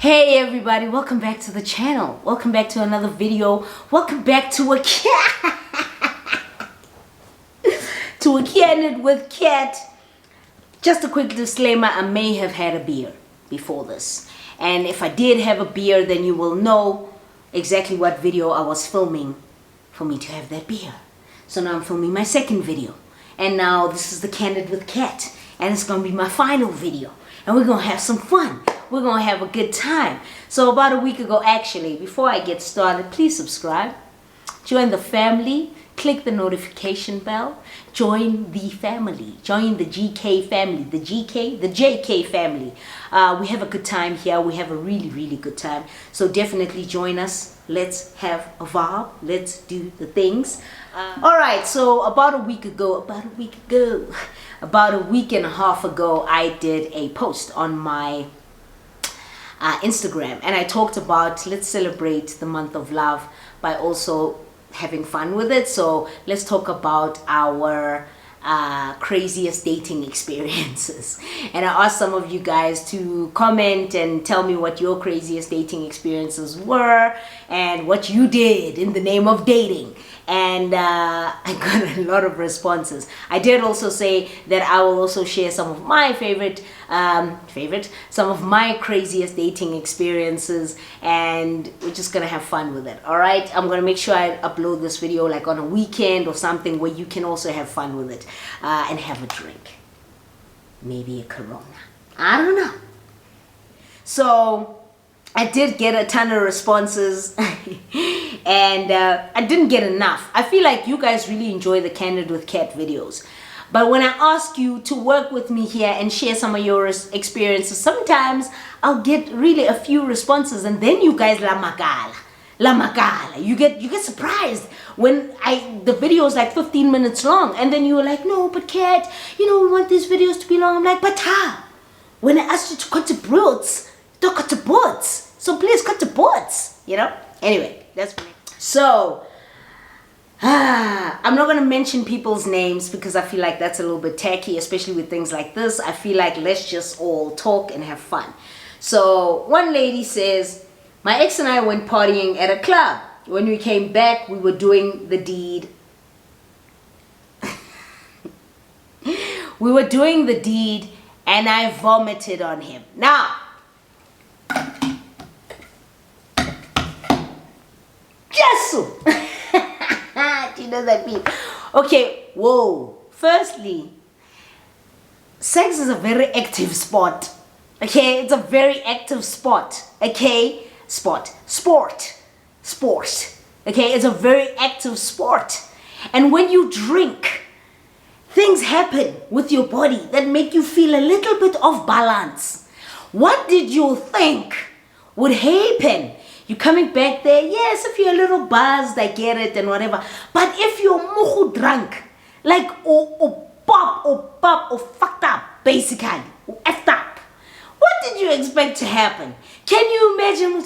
Hey everybody, welcome back to the channel. Welcome back to another video. Welcome back to a Candid with Kat. Just a quick disclaimer, I may have had a beer before this. And if I did have a beer, then you will know exactly what video I was filming for me to have that beer. So now I'm filming my second video. And now this is the Candid with Kat. And it's going to be my final video. And we're going to have some fun. We're going to have a good time. So about a week ago, actually, before I get started, please subscribe. Join the family. Click the notification bell. Join the family. Join the GK family. The JK family. We have a good time here. We have a really, really good time. So definitely join us. Let's have a vibe. Let's do the things. Alright, so about a week and a half ago, I did a post on my Instagram, and I talked about let's celebrate the month of love by also having fun with it. So let's talk about our craziest dating experiences, and I asked some of you guys to comment and tell me what your craziest dating experiences were and what you did in the name of dating. And I got a lot of responses. I did also say that I will also share some of my some of my craziest dating experiences, and we're just gonna have fun with it. All right, I'm gonna make sure I upload this video like on a weekend or something where you can also have fun with it and have a drink, maybe a Corona, I don't know. So I did get a ton of responses and I didn't get enough. I feel like you guys really enjoy the Candid with Kat videos. But when I ask you to work with me here and share some of your experiences, sometimes I'll get really a few responses, and then you guys la magala. You get surprised when the video is like 15 minutes long, and then you're like, no, but Kat, we want these videos to be long. I'm like, but when I asked you to cut the broads, don't cut the boards. So please cut the boards, Anyway, that's me. So, I'm not going to mention people's names because I feel like that's a little bit tacky, especially with things like this. I feel like let's just all talk and have fun. So, one lady says, my ex and I went partying at a club. When we came back, we were doing the deed. We were doing the deed and I vomited on him. Now, do you know what that means? Okay, whoa. Firstly, sex is a very active sport. Okay, it's a very active sport. Okay, sport. Okay, it's a very active sport. And when you drink, things happen with your body that make you feel a little bit off balance. What did you think would happen? You're coming back there, yes, if you're a little buzzed, I get it and whatever. But if you're muhu drunk, like or pop, or fucked up, basically, or effed up, what did you expect to happen? Can you imagine?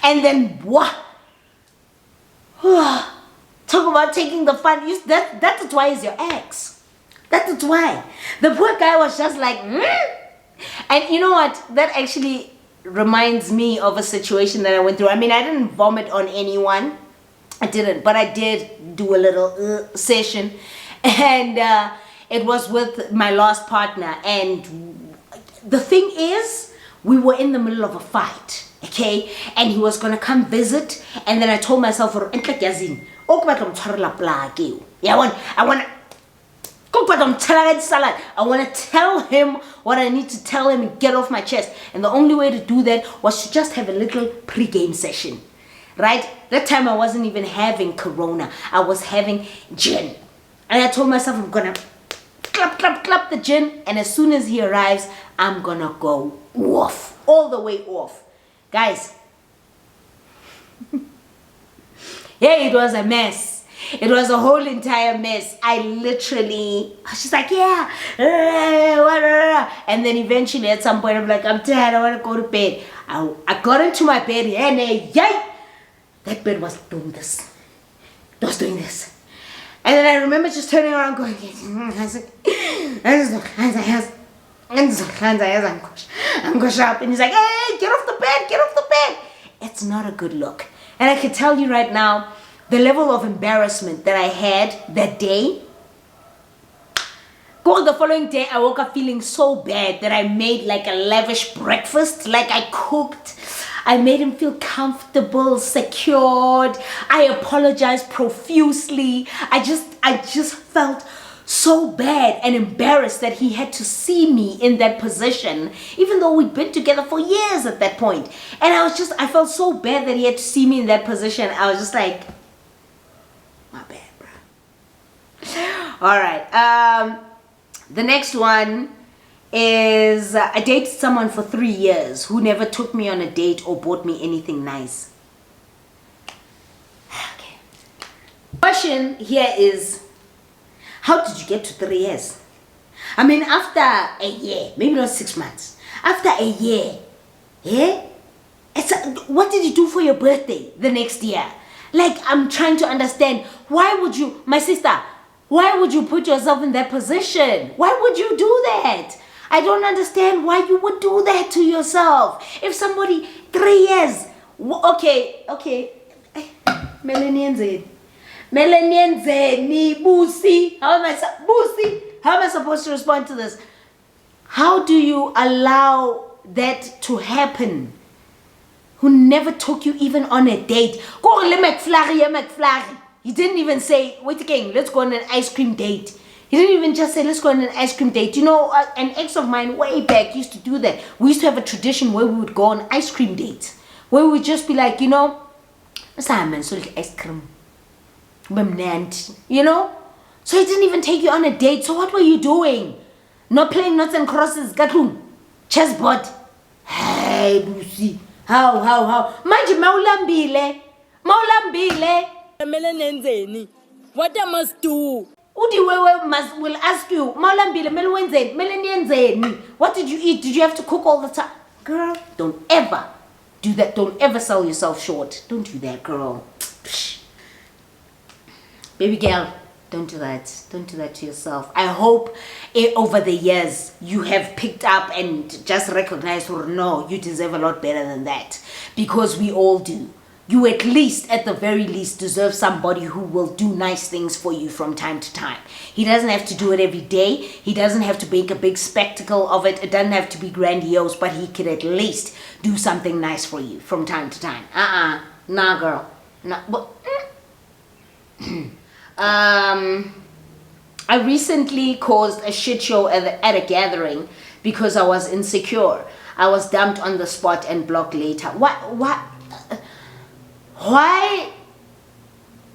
And then what? Talk about taking the fun. That's why he's your ex. That's why. The poor guy was just like, And you know what? That actually reminds me of a situation that I went through. I mean, I didn't vomit on anyone. I didn't. But I did do a little session. And it was with my last partner. And the thing is, we were in the middle of a fight. Okay? And he was going to come visit. And then I told myself, I want to tell him what I need to tell him and get off my chest. And the only way to do that was to just have a little pre-game session. Right? That time I wasn't even having Corona. I was having gin. And I told myself I'm going to clap the gin. And as soon as he arrives, I'm going to go off. All the way off. Guys. Yeah, it was a mess. It was a whole entire mess. She's like, yeah. And then eventually at some point I'm like, I'm tired, I want to go to bed. I got into my bed and that bed was doing this. It was doing this. And then I remember just turning around going, And I'm going up, and he's like, hey, get off the bed, get off the bed. It's not a good look. And I can tell you right now, the level of embarrassment that I had that day. The following day, I woke up feeling so bad that I made like a lavish breakfast, like I cooked. I made him feel comfortable, secured. I apologized profusely. I just felt so bad and embarrassed that he had to see me in that position, even though we'd been together for years at that point. And I felt so bad that he had to see me in that position. I was just like, my bad, bro. All right. The next one is I dated someone for 3 years who never took me on a date or bought me anything nice. Okay. Question here is, how did you get to 3 years? I mean, after a year, maybe not 6 months, after a year, yeah? What did you do for your birthday the next year? Like, I'm trying to understand, why would you, my sister, why would you put yourself in that position? Why would you do that? I don't understand why you would do that to yourself. If somebody, 3 years, okay. Melanian Busi. How am I supposed to respond to this? How do you allow that to happen? Who never took you even on a date? He didn't even say, wait again, let's go on an ice cream date. He didn't even just say, let's go on an ice cream date. You know, an ex of mine way back used to do that. We used to have a tradition where we would go on ice cream dates. Where we would just be like, you know, Simon, so ice cream. You know? So he didn't even take you on a date. So what were you doing? Not playing knots and crosses. Gatlung. Chessboard. Hey, Lucy. How? Manje maulambile. What I must do? Udiwewe will ask you, Maulambile, melwenzeni. What did you eat? Did you have to cook all the time? Girl, don't ever do that. Don't ever sell yourself short. Don't do that, girl. Baby girl, don't do that. Don't do that to yourself. I hope over the years you have picked up and just recognized, or no, you deserve a lot better than that. Because we all do. You at the very least, deserve somebody who will do nice things for you from time to time. He doesn't have to do it every day. He doesn't have to make a big spectacle of it. It doesn't have to be grandiose, but he could at least do something nice for you from time to time. Nah, girl. Nah. I recently caused a shit show at a gathering because I was insecure. I was dumped on the spot and blocked later. Why?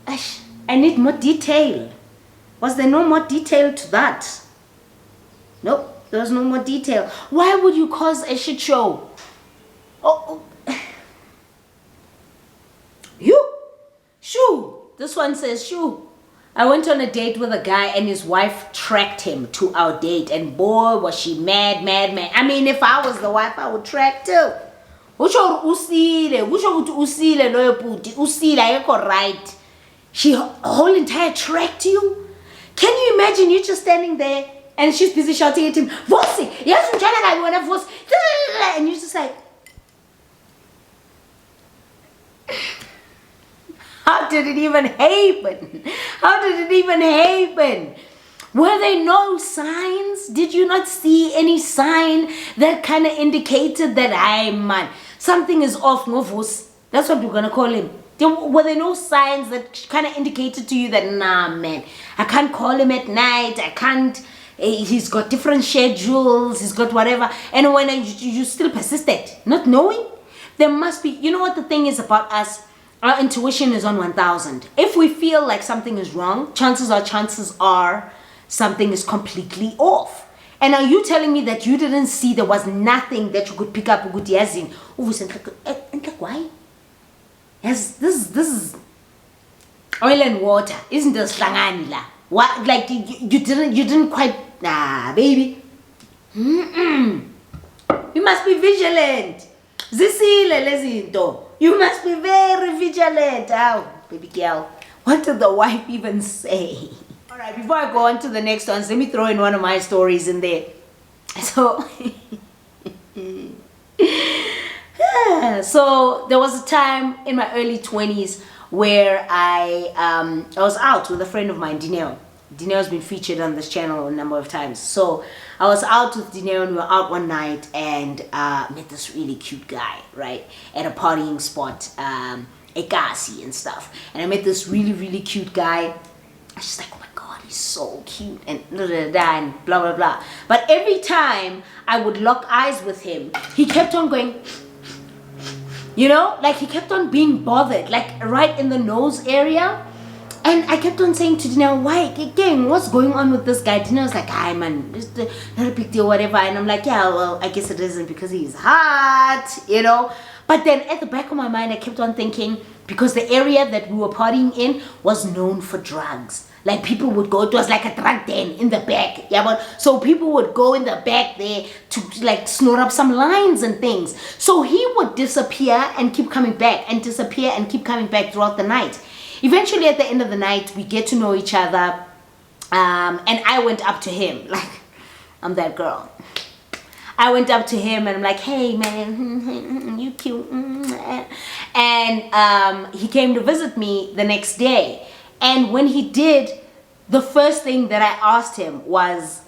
I need more detail. Was there no more detail to that? Nope, there was no more detail. Why would you cause a shit show? Shoo. This one says shoo. I went on a date with a guy and his wife tracked him to our date, and boy was she mad. I mean, if I was the wife, I would track too. Right. She whole entire tracked you. Can you imagine you just standing there and she's busy shouting at him, Vosi, yes, and you're just like, how did it even happen? Were there no signs? Did you not see any sign that kind of indicated that something is off? That's what we're gonna call him. Were there no signs that kind of indicated to you that, nah, man, I can't call him at night, I can't, he's got different schedules, he's got whatever, and when you still persisted, not knowing? There must be, you know what the thing is about us? Our intuition is on 1000. If we feel like something is wrong, chances are something is completely off. And are you telling me that you didn't see, there was nothing that you could pick up? Why? Yes, this is oil and water, isn't this slangani? What, like you didn't quite, baby. You must be vigilant. You must be very vigilant. Baby girl, what did the wife even say? Alright, before I go on to the next ones, let me throw in one of my stories in there. So so there was a time in my early 20s where I was out with a friend of mine, Dineo. Dineo's been featured on this channel a number of times. So I was out with Dineo and we were out one night and met this really cute guy, right, at a partying spot, Ekasi and stuff. And I met this really, really cute guy. I was just like, oh my God, he's so cute and and blah, blah, blah. But every time I would lock eyes with him, he kept on going, you know, like he kept on being bothered, like right in the nose area. And I kept on saying to Dineo, why, gang, what's going on with this guy? Dineo was like, hi man, it's not a big deal, whatever. And I'm like, yeah, well, I guess it isn't because he's hot, you know. But then at the back of my mind, I kept on thinking, because the area that we were partying in was known for drugs. Like people would go, it was like a drug den in the back. Yeah, but so people would go in the back there to like snort up some lines and things. So he would disappear and keep coming back and disappear and keep coming back throughout the night. Eventually at the end of the night, we get to know each other. And I went up to him, like, I'm that girl. I went up to him and I'm like, hey man, you cute. And he came to visit me the next day. And when he did, the first thing that I asked him was,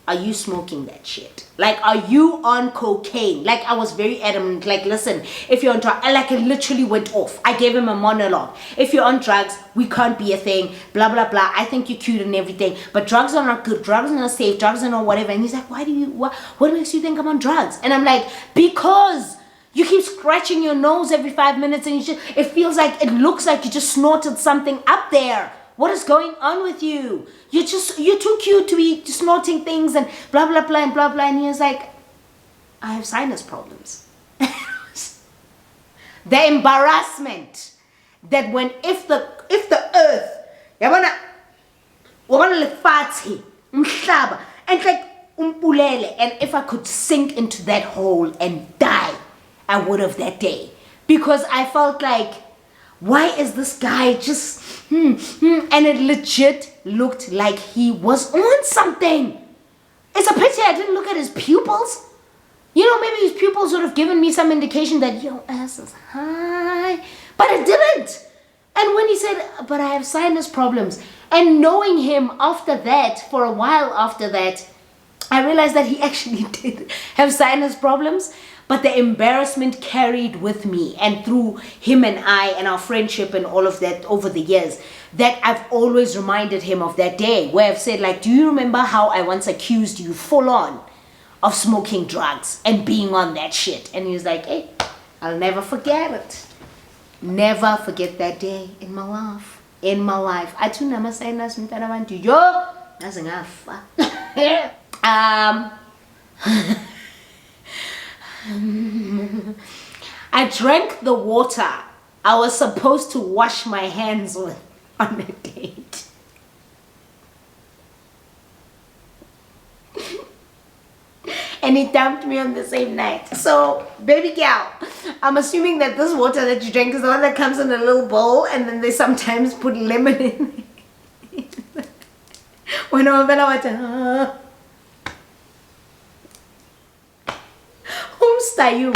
are you smoking that shit? Like, are you on cocaine? Like, I was very adamant. Like, listen, if you're on drugs, like, it literally went off. I gave him a monologue. If you're on drugs, we can't be a thing. Blah, blah, blah. I think you're cute and everything. But drugs are not good. Drugs are not safe. Drugs are not whatever. And he's like, why do you, what makes you think I'm on drugs? And I'm like, because you keep scratching your nose every 5 minutes and it feels like, it looks like you just snorted something up there. What is going on with you? You're too cute to be snorting things and blah, blah, blah, and blah, blah. And he was like, I have sinus problems. The embarrassment that if the earth, and like, and if I could sink into that hole and die, I would have that day. Because I felt like, why is this guy just, and it legit looked like he was on something. It's a pity I didn't look at his pupils. You know, maybe his pupils would have given me some indication that your ass is high. But it didn't. And when he said, but I have sinus problems. And knowing him after that, for a while after that, I realized that he actually did have sinus problems. But the embarrassment carried with me, and through him and I and our friendship and all of that over the years, that I've always reminded him of that day where I've said, like, do you remember how I once accused you full on of smoking drugs and being on that shit? And he was like, hey, I'll never forget it. Never forget that day in my life. In my life. I too never say nothing that I want to. Yo, that's enough. I drank the water I was supposed to wash my hands with on a date. And he dumped me on the same night. So, baby girl, I'm assuming that this water that you drink is the one that comes in a little bowl and then they sometimes put lemon in it. When I'm water. Whomst you?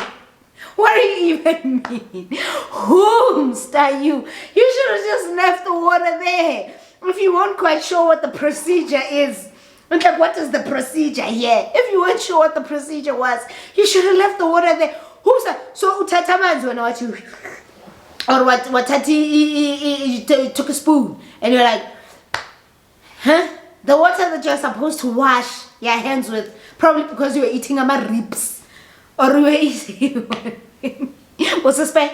What do you even mean? Whomst you? You should have just left the water there. If you weren't quite sure what the procedure is. And like, what is the procedure here? If you weren't sure what the procedure was, you should have left the water there. Whomst? So utatamanzi when what you, or what you took a spoon and you're like, huh? The water that you're supposed to wash your hands with, probably because you were eating ribs. Or we were eating was a spare,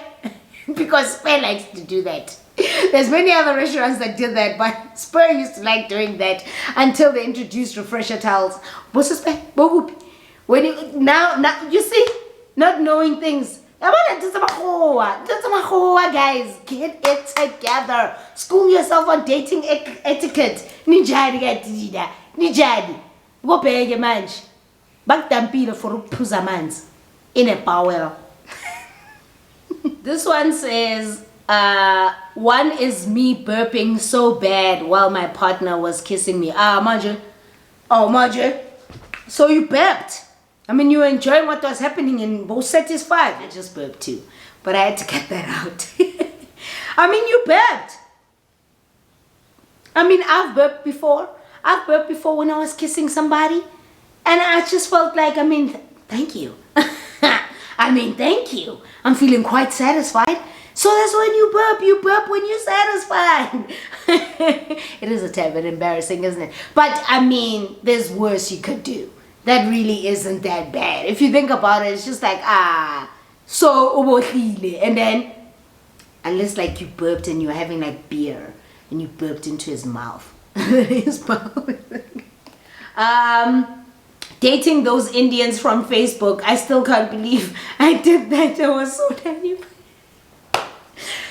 because Spare likes to do that. There's many other restaurants that did that, but Spare used to like doing that until they introduced refresher towels. What's a Spare? When you now you see, not knowing things. Guys, get it together. School yourself on dating etiquette. Nijadi. Go pay manch. Back dampile for uphuza manzi in a bowel. This one says, one is me burping so bad while my partner was kissing me. Manje. Oh, Manje. So you burped. I mean, you were enjoying what was happening and both satisfied. I just burped too. But I had to get that out. I mean, you burped. I mean, I've burped before. I've burped before when I was kissing somebody. And I just felt like, I mean, thank you. I mean, thank you. I'm feeling quite satisfied. So that's when you burp when you're satisfied. It is a tad bit embarrassing, isn't it? But I mean, there's worse you could do. That really isn't that bad. If you think about it, it's just like, so obohlile. And then, unless like you burped and you're having like beer and you burped into his mouth. His mouth. Dating those Indians from Facebook, I still can't believe I did that. I was so tiny.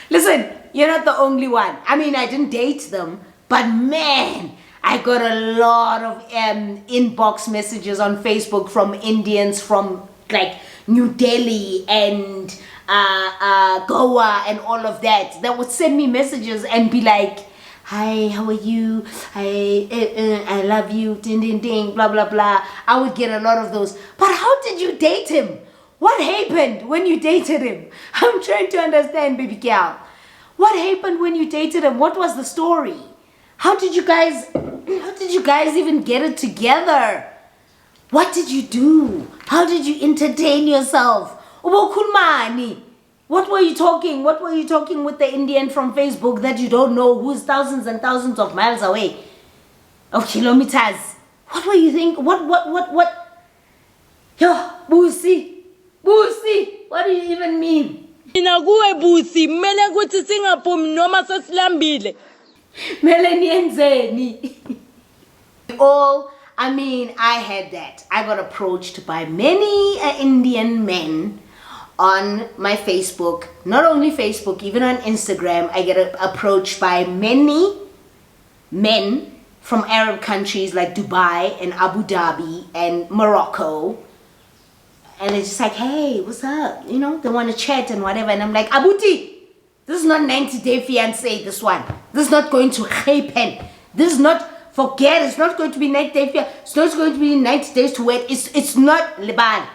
Listen, you're not the only one. I mean, I didn't date them, but man, I got a lot of inbox messages on Facebook from Indians from like New Delhi and Goa and all of that would send me messages and be like, hi, how are you? I love you, ding, ding, ding, blah, blah, blah. I would get a lot of those. But how did you date him? What happened when you dated him? I'm trying to understand, baby girl. What happened when you dated him? What was the story? How did you guys even get it together? What did you do? How did you entertain yourself? What were you talking? What were you talking with the Indian from Facebook that you don't know, who's thousands and thousands of miles away? Of kilometers. What were you thinking? What? Yo, Busi. What do you even mean? Inakuwe busi, mele kuthi singaphumi noma sesilambile. I had that. I got approached by many Indian men on my Facebook. Not only Facebook, even on Instagram, I get approached by many men from Arab countries like Dubai and Abu Dhabi and Morocco. And it's just like, hey, what's up? You know, they want to chat and whatever. And I'm like, Abuti, this is not 90-day fiancé, this one. This is not going to happen. This is not, forget, it's not going to be 90-day fiancé. It's not going to be 90 days to wait. It's not Liban.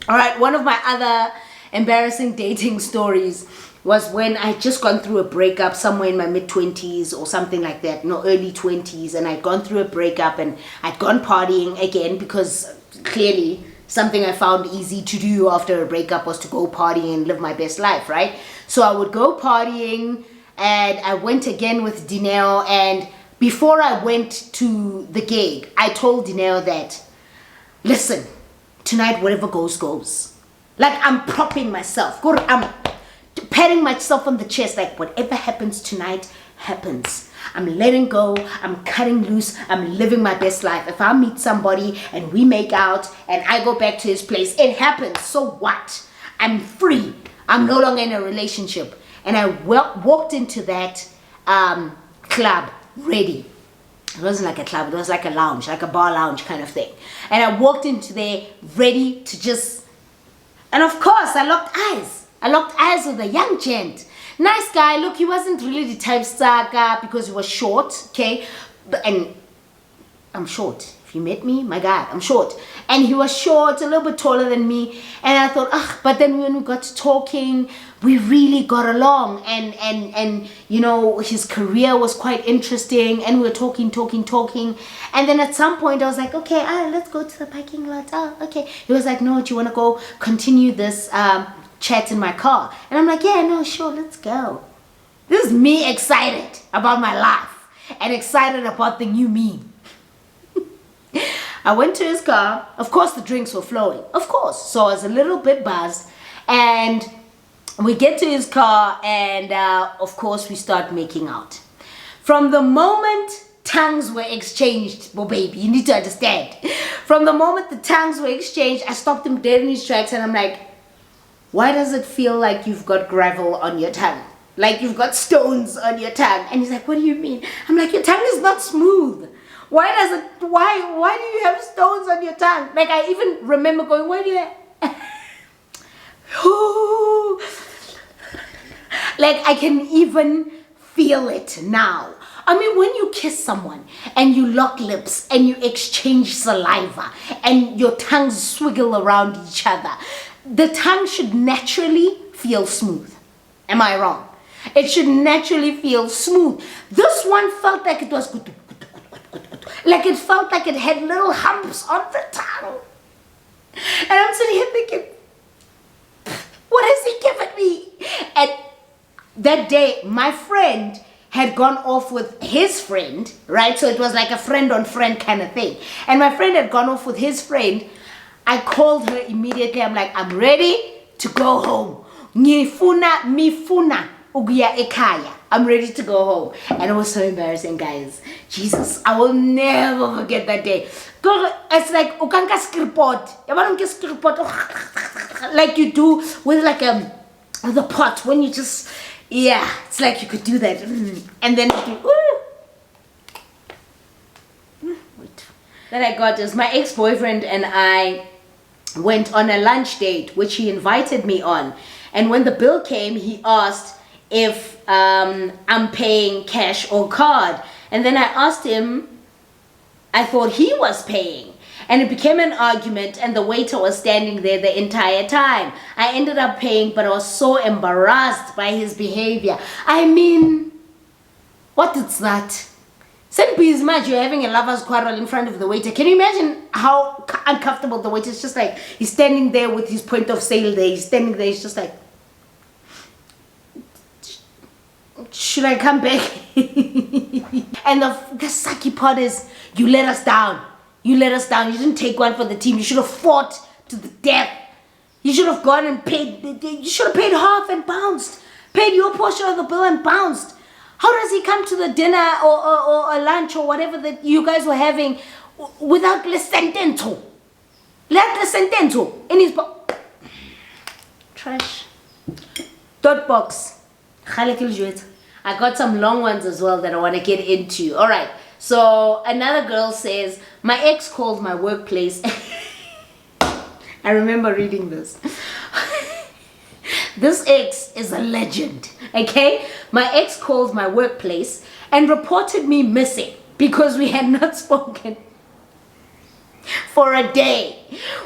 All right, one of my other embarrassing dating stories was when I just gone through a breakup somewhere in my mid-20s or something like that. No, early 20s. And I'd gone through a breakup and I'd gone partying again because clearly something I found easy to do after a breakup was to go partying and live my best life, right? So I would go partying and I went again with Dineo, and before I went to the gig, I told Dineo that, listen, tonight whatever goes, goes. Like I'm propping myself. I'm patting myself on the chest like whatever happens tonight happens. I'm letting go, I'm cutting loose, I'm living my best life. If I meet somebody and we make out and I go back to his place, it happens. So what? I'm free. I'm no longer in a relationship. And I walked into that club ready. It wasn't like a club, it was like a lounge, like a bar lounge kind of thing. And I walked into there ready to just, and of course I locked eyes. I locked eyes with a young gent. Nice guy. Look, he wasn't really the type saga because he was short, okay? And I'm short. If you met me, my God, I'm short. And he was short, a little bit taller than me. And I thought, but then when we got to talking, we really got along. And you know, his career was quite interesting. And we were talking. And then at some point, I was like, okay, let's go to the parking lot. Oh, okay. He was like, no, do you want to go continue this chat in my car? And I'm like, yeah, no, sure, let's go. This is me excited about my life and excited about the new me. I went to his car. Of course the drinks were flowing, of course, so I was a little bit buzzed, and we get to his car and of course we start making out. From the moment tongues were exchanged, oh baby, you need to understand, from the moment the tongues were exchanged, I stopped him dead in his tracks and I'm like, why does it feel like you've got gravel on your tongue? Like you've got stones on your tongue? And he's like, what do you mean? I'm like, your tongue is not smooth. Why do you have stones on your tongue? Like I even remember going, why do you have... Like I can even feel it now. I mean, when you kiss someone and you lock lips and you exchange saliva and your tongues swiggle around each other, the tongue should naturally feel smooth. Am I wrong? It should naturally feel smooth. This one felt like it was good. Like it felt like it had little humps on the tongue. And I'm sitting here thinking, what has he given me? And that day, my friend had gone off with his friend, right? So it was like a friend on friend kind of thing. And my friend had gone off with his friend. I called her immediately. I'm like, I'm ready to go home. Mifuna uguya ekaya. I'm ready to go home. And it was so embarrassing, guys. Jesus, I will never forget that day. It's like ukanka skirpot. Like you do with like the pot when you just, yeah, it's like you could do that. And then that I got is my ex-boyfriend and I went on a lunch date, which he invited me on. And when the bill came, he asked if I'm paying cash or card. And then I asked him, I thought he was paying. And it became an argument and the waiter was standing there the entire time. I ended up paying, but I was so embarrassed by his behavior. I mean, what is that? Senpi's much you're having a lover's quarrel in front of the waiter. Can you imagine how uncomfortable the waiter is? Just like he's standing there with his point of sale there. He's standing there, he's just like, should I come back? And the sucky part is, you let us down. You let us down. You didn't take one for the team. You should have fought to the death. You should have gone and paid. You should have paid half and bounced. Paid your portion of the bill and bounced. How does he come to the dinner or a lunch or whatever that you guys were having without le sentento? Let le sentento in his trash. Dot box. I got some long ones as well that I want to get into. All right. So another girl says, my ex called my workplace. I remember reading this. This ex is a legend, okay? My ex called my workplace and reported me missing because we had not spoken for a day,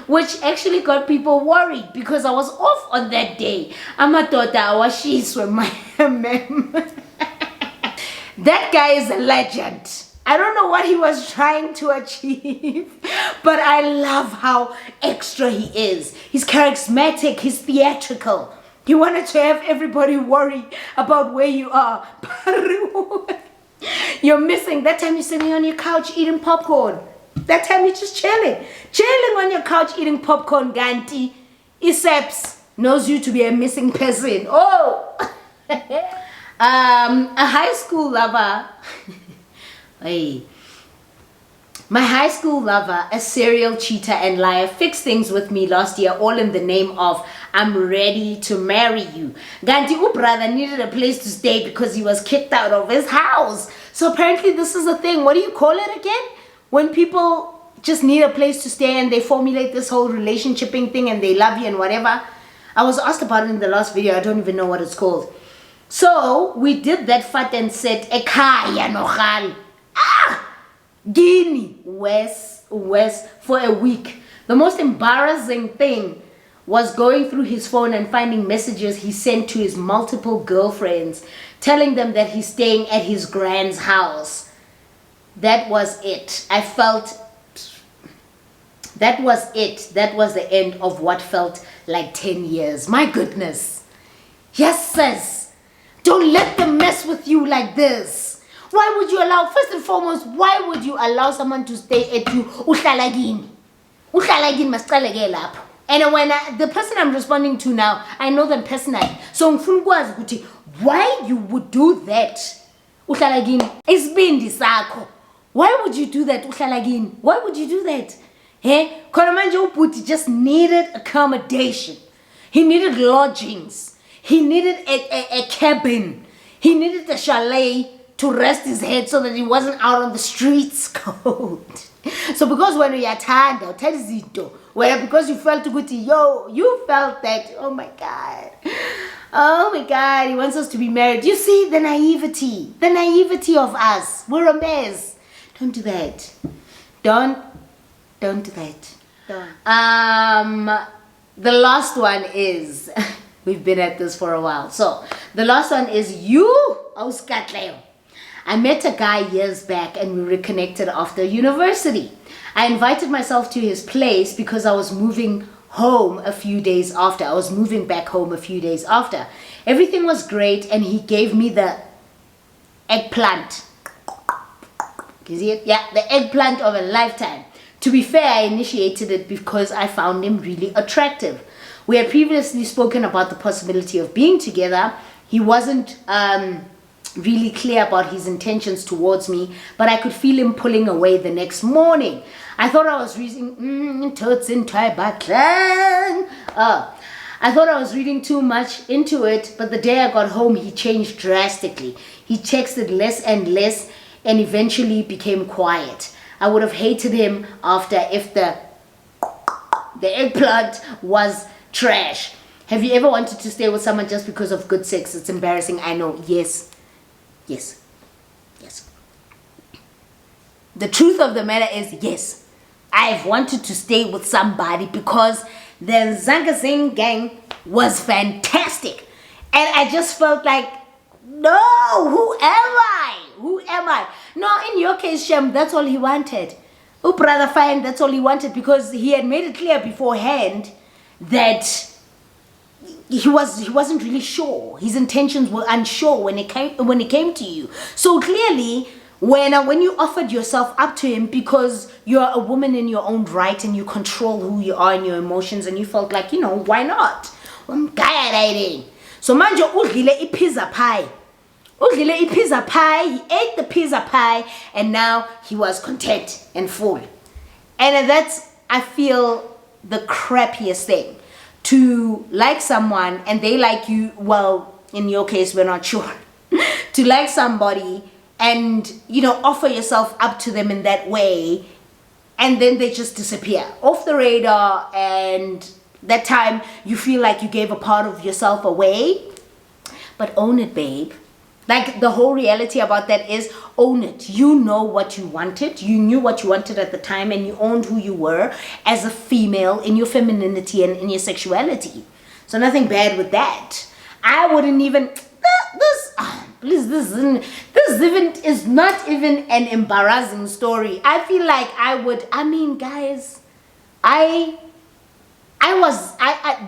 which actually got people worried because I was off on that day. Amadoda awashiswe my mem. That guy is a legend. I don't know what he was trying to achieve, but I love how extra he is. He's charismatic, he's theatrical. He wanted to have everybody worry about where you are. You're missing. That time you're sitting on your couch eating popcorn. That time you're just chilling. Chilling on your couch eating popcorn, Ganti. Iseps knows you to be a missing person. Oh! A high school lover. Hey. My high school lover, a serial cheater and liar, fixed things with me last year, all in the name of I'm ready to marry you. Ganti brother needed a place to stay because he was kicked out of his house. So apparently this is a thing. What do you call it again? When people just need a place to stay and they formulate this whole relationshiping thing and they love you and whatever. I was asked about it in the last video. I don't even know what it's called. So we did that fat and said, Ekaya nogal. Guinea West for a week. The most embarrassing thing was going through his phone and finding messages he sent to his multiple girlfriends telling them that he's staying at his grand's house. That was it. I felt that was it. That was the end of what felt like 10 years. My goodness. Yes, sis. Don't let them mess with you like this. Why would you allow, first and foremost, why would you allow someone to stay at you? Uhlalagini. Uhlalagini masqaleke lapho. And when the person I'm responding to now, I know them personally. So ngifuna ukwazi ukuthi why you would do that? Uhlalagini. Isibindi sakho. Why would you do that, Uhlalagini? Why would you do that? Eh? Khona manje ubhuti just needed accommodation. He needed lodgings. He needed a cabin. He needed a chalet to rest his head so that he wasn't out on the streets cold. So because when you are tired, because you felt good, you felt that, oh my God. Oh my God, he wants us to be married. You see the naivety of us. We're a mess. Don't do that. Don't do that. Don't. The last one is, we've been at this for a while. So the last one is Katleho. I met a guy years back and we reconnected after university. I invited myself to his place because I was moving home a few days after. I was moving back home a few days after. Everything was great and he gave me the eggplant. You see it? Yeah, the eggplant of a lifetime. To be fair, I initiated it because I found him really attractive. We had previously spoken about the possibility of being together. He wasn't really clear about his intentions towards me, but I could feel him pulling away the next morning. I thought I was reading I thought I was reading too much into it, but the day I got home, he changed drastically. He texted less and less and eventually became quiet. I would have hated him after if the eggplant was trash. Have you ever wanted to stay with someone just because of good sex? It's embarrassing, I know. Yes. The truth of the matter is yes. I've wanted to stay with somebody because the Zangazing gang was fantastic. And I just felt like, no, who am I? No, in your case, Shem, that's all he wanted. Oh, brother, fine, that's all he wanted because he had made it clear beforehand that he wasn't really sure. His intentions were unsure when it came to you. So clearly, when you offered yourself up to him because you're a woman in your own right and you control who you are and your emotions and you felt like, why not? So manje udlile ipizza pie. He ate the pizza pie and now he was content and full. And that's, I feel, the crappiest thing. To like someone and they like you, well, in your case, we're not sure. To like somebody and, offer yourself up to them in that way and then they just disappear off the radar, and that time you feel like you gave a part of yourself away. But own it, babe. Like, the whole reality about that is own it. You know what you wanted. You knew what you wanted at the time and you owned who you were as a female in your femininity and in your sexuality. So nothing bad with that. I wouldn't even... This is not even an embarrassing story. I feel like guys,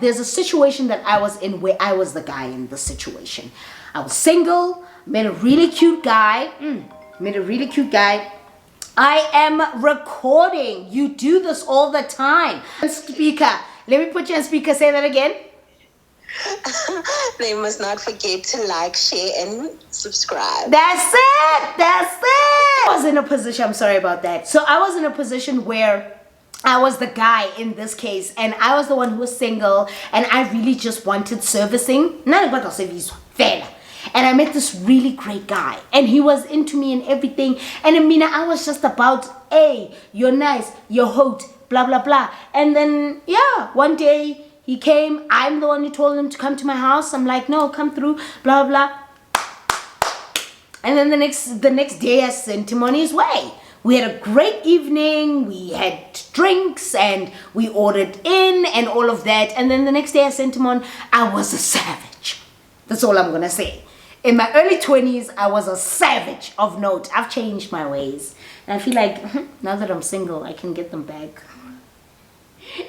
there's a situation that I was in where I was the guy in the situation. I was single, met a really cute guy. I am recording. You do this all the time. Speaker. Let me put you on speaker. Say that again. They must not forget to like, share, and subscribe. That's it. I was in a position, I'm sorry about that. So I was in a position where I was the guy in this case, and I was the one who was single, and I really just wanted servicing. None about service, fella. And I met this really great guy, and he was into me and everything. And I was just about, hey, you're nice, you're hot, blah blah blah. And then one day he came. I'm the one who told him to come to my house. I'm like, no, come through, blah blah. And then the next day I sent him on his way. We had a great evening. We had drinks and we ordered in and all of that. And then the next day I sent him on. I was a savage. That's all I'm gonna say. In my early 20s, I was a savage of note. I've changed my ways. And I feel like now that I'm single, I can get them back.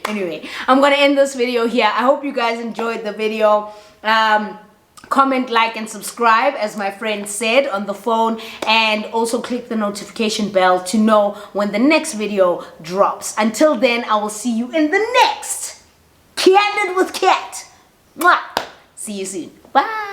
Anyway, I'm going to end this video here. I hope you guys enjoyed the video. Comment, like, and subscribe, as my friend said on the phone. And also click the notification bell to know when the next video drops. Until then, I will see you in the next Kandid with Kat. Mwah. See you soon. Bye.